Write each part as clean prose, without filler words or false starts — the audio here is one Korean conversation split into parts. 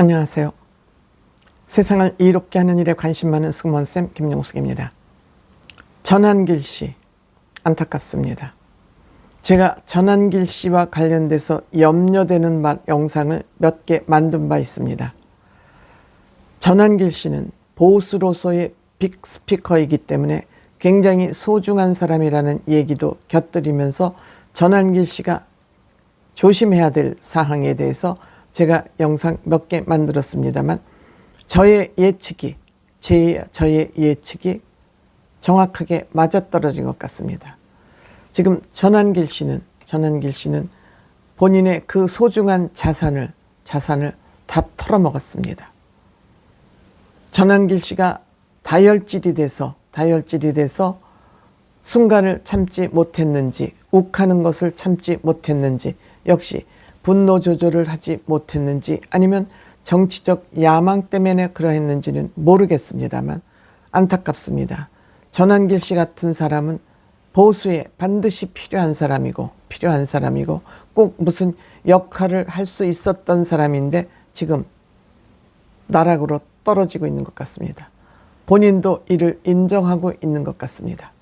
안녕하세요. 세상을 이롭게 하는 일에 관심 많은 승무원쌤 김용숙입니다. 전한길 씨, 안타깝습니다. 제가 전한길 씨와 관련돼서 염려되는 영상을 몇 개 만든 바 있습니다. 전한길 씨는 보수로서의 빅스피커이기 때문에 굉장히 소중한 사람이라는 얘기도 곁들이면서 전한길 씨가 조심해야 될 사항에 대해서 제가 영상 몇 개 만들었습니다만 저의 예측이 정확하게 맞아떨어진 것 같습니다. 지금 전한길 씨는 본인의 그 소중한 자산을 다 털어먹었습니다. 전한길 씨가 다혈질이 돼서 순간을 참지 못했는지, 욱하는 것을 참지 못했는지, 역시 분노 조절을 하지 못했는지, 아니면 정치적 야망 때문에 그러했는지는 모르겠습니다만 안타깝습니다. 전한길 씨 같은 사람은 보수에 반드시 필요한 사람이고 꼭 무슨 역할을 할 수 있었던 사람인데 지금 나락으로 떨어지고 있는 것 같습니다. 본인도 이를 인정하고 있는 것 같습니다.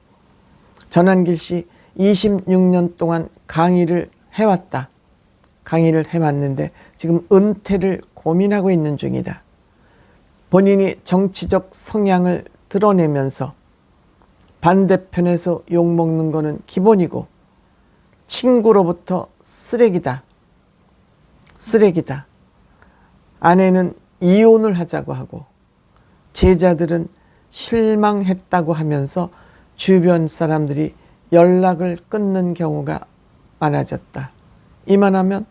전한길 씨 26년 동안 강의를 해왔는데 지금 은퇴를 고민하고 있는 중이다. 본인이 정치적 성향을 드러내면서 반대편에서 욕먹는 거는 기본이고, 친구로부터 쓰레기다. 아내는 이혼을 하자고 하고, 제자들은 실망했다고 하면서 주변 사람들이 연락을 끊는 경우가 많아졌다. 이만하면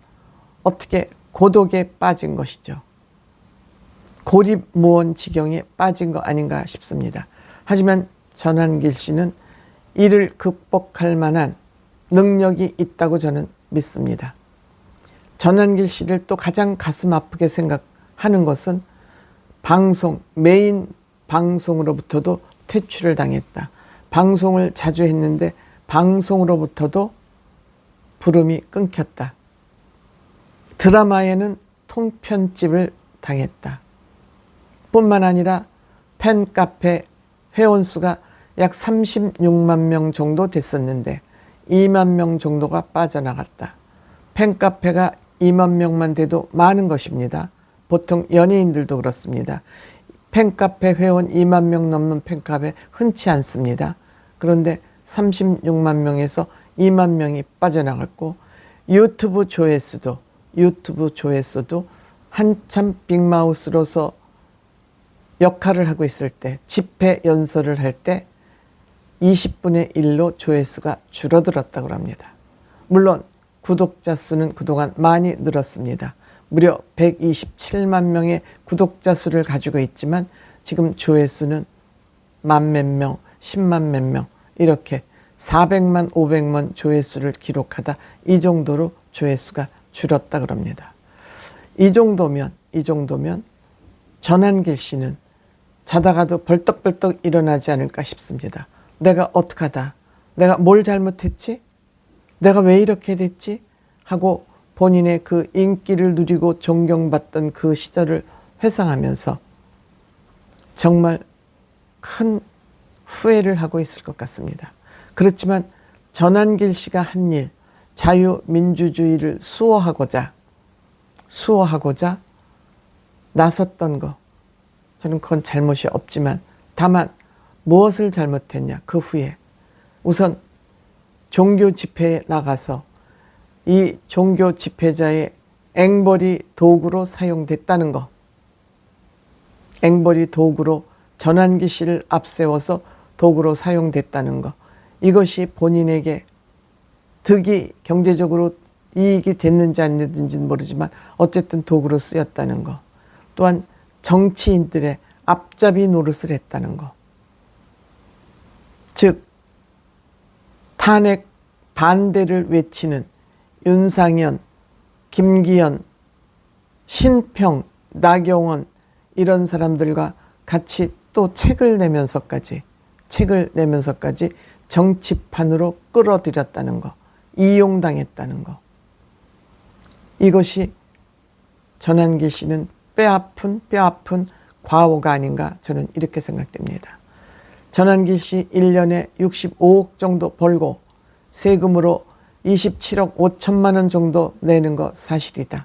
어떻게 고독에 빠진 것이죠. 고립무원 지경에 빠진 거 아닌가 싶습니다. 하지만 전한길 씨는 이를 극복할 만한 능력이 있다고 저는 믿습니다. 전한길 씨를 또 가장 가슴 아프게 생각하는 것은 메인 방송으로부터도 퇴출을 당했다. 방송을 자주 했는데 방송으로부터도 부름이 끊겼다. 드라마에는 통편집을 당했다. 뿐만 아니라 팬카페 회원수가 약 36만 명 정도 됐었는데 2만 명 정도가 빠져나갔다. 팬카페가 2만 명만 돼도 많은 것입니다. 보통 연예인들도 그렇습니다. 팬카페 회원 2만 명 넘는 팬카페 흔치 않습니다. 그런데 36만 명에서 2만 명이 빠져나갔고, 유튜브 조회수도 한참 빅마우스로서 역할을 하고 있을 때, 집회 연설을 할 때 20분의 1로 조회수가 줄어들었다고 합니다. 물론 구독자 수는 그동안 많이 늘었습니다. 무려 127만 명의 구독자 수를 가지고 있지만 지금 조회수는 만 몇 명, 10만 몇 명, 이렇게 400만, 500만 조회수를 기록하다 이 정도로 조회수가 줄었다 그럽니다. 이 정도면 전한길 씨는 자다가도 벌떡벌떡 일어나지 않을까 싶습니다. 내가 어떡하다, 내가 뭘 잘못했지, 내가 왜 이렇게 됐지 하고 본인의 그 인기를 누리고 존경받던 그 시절을 회상하면서 정말 큰 후회를 하고 있을 것 같습니다. 그렇지만 전한길 씨가 한 일, 자유민주주의를 수호하고자 나섰던 거, 저는 그건 잘못이 없지만 다만 무엇을 잘못했냐, 그 후에 우선 종교 집회에 나가서 이 종교 집회자의 앵벌이 도구로 사용됐다는 거, 앵벌이 도구로 전한길 씨를 앞세워서 도구로 사용됐다는 거, 이것이 본인에게 득이, 경제적으로 이익이 됐는지 안 됐는지는 모르지만 어쨌든 도구로 쓰였다는 거, 또한 정치인들의 앞잡이 노릇을 했다는 거, 즉 탄핵 반대를 외치는 윤상현, 김기현, 신평, 나경원 이런 사람들과 같이 또 책을 내면서까지 정치판으로 끌어들였다는 거, 이용당했다는 거, 이것이 전한길 씨는 뼈아픈 과오가 아닌가 저는 이렇게 생각됩니다. 전환길 씨 1년에 65억 정도 벌고 세금으로 27억 5천만 원 정도 내는 거 사실이다.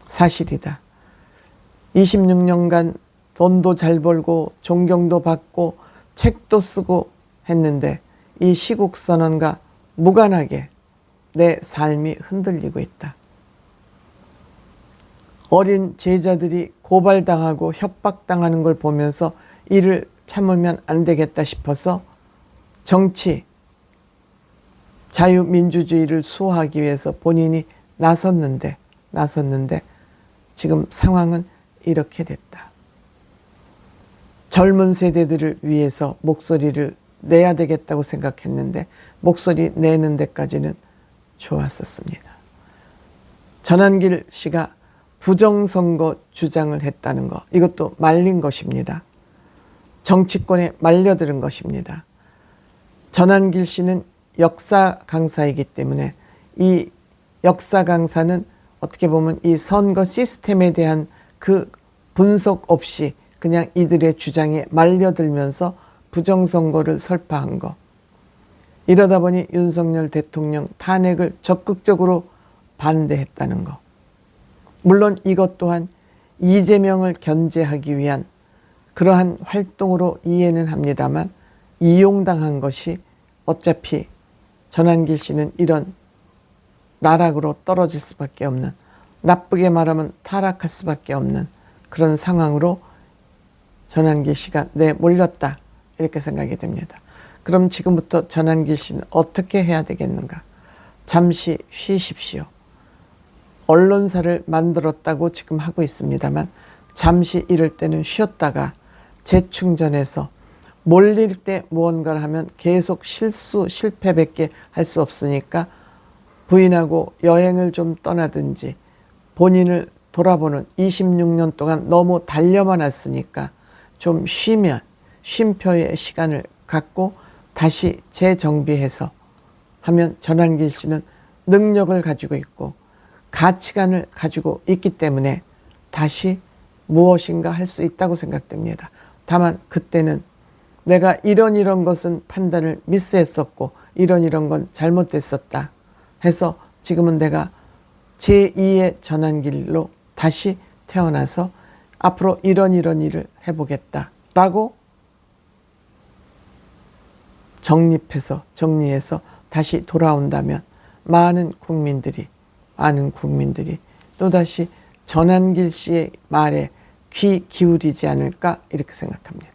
사실이다. 26년간 돈도 잘 벌고 존경도 받고 책도 쓰고 했는데 이 시국선언과 무관하게 내 삶이 흔들리고 있다. 어린 제자들이 고발당하고 협박당하는 걸 보면서 이를 참으면 안 되겠다 싶어서 정치, 자유민주주의를 수호하기 위해서 본인이 나섰는데 지금 상황은 이렇게 됐다. 젊은 세대들을 위해서 목소리를 내야 되겠다고 생각했는데 목소리 내는 데까지는 좋았었습니다. 전환길 씨가 부정선거 주장을 했다는 거, 이것도 말린 것입니다. 정치권에 말려드는 것입니다. 전환길 씨는 역사 강사이기 때문에 이 역사 강사는 어떻게 보면 이 선거 시스템에 대한 그 분석 없이 그냥 이들의 주장에 말려들면서 부정선거를 설파한 거. 이러다 보니 윤석열 대통령 탄핵을 적극적으로 반대했다는 거. 물론 이것 또한 이재명을 견제하기 위한 그러한 활동으로 이해는 합니다만 이용당한 것이 어차피 전환길 씨는 이런 나락으로 떨어질 수밖에 없는, 나쁘게 말하면 타락할 수밖에 없는 그런 상황으로 전환길 씨가 내몰렸다 이렇게 생각이 됩니다. 그럼 지금부터 전환길 씨는 어떻게 해야 되겠는가? 잠시 쉬십시오. 언론사를 만들었다고 지금 하고 있습니다만 잠시 이럴 때는 쉬었다가 재충전해서 몰릴 때 무언가를 하면 계속 실패밖에 할 수 없으니까 부인하고 여행을 좀 떠나든지 본인을 돌아보는 26년 동안 너무 달려만 왔으니까 좀 쉬면 쉼표의 시간을 갖고 다시 재정비해서 하면 전환길 씨는 능력을 가지고 있고 가치관을 가지고 있기 때문에 다시 무엇인가 할 수 있다고 생각됩니다. 다만 그때는 내가 이런 것은 판단을 미스했었고 이런 건 잘못됐었다 해서 지금은 내가 제2의 전환길로 다시 태어나서 앞으로 이런 일을 해보겠다라고 정리해서 다시 돌아온다면 많은 국민들이 또다시 전환길 씨의 말에 귀 기울이지 않을까 이렇게 생각합니다.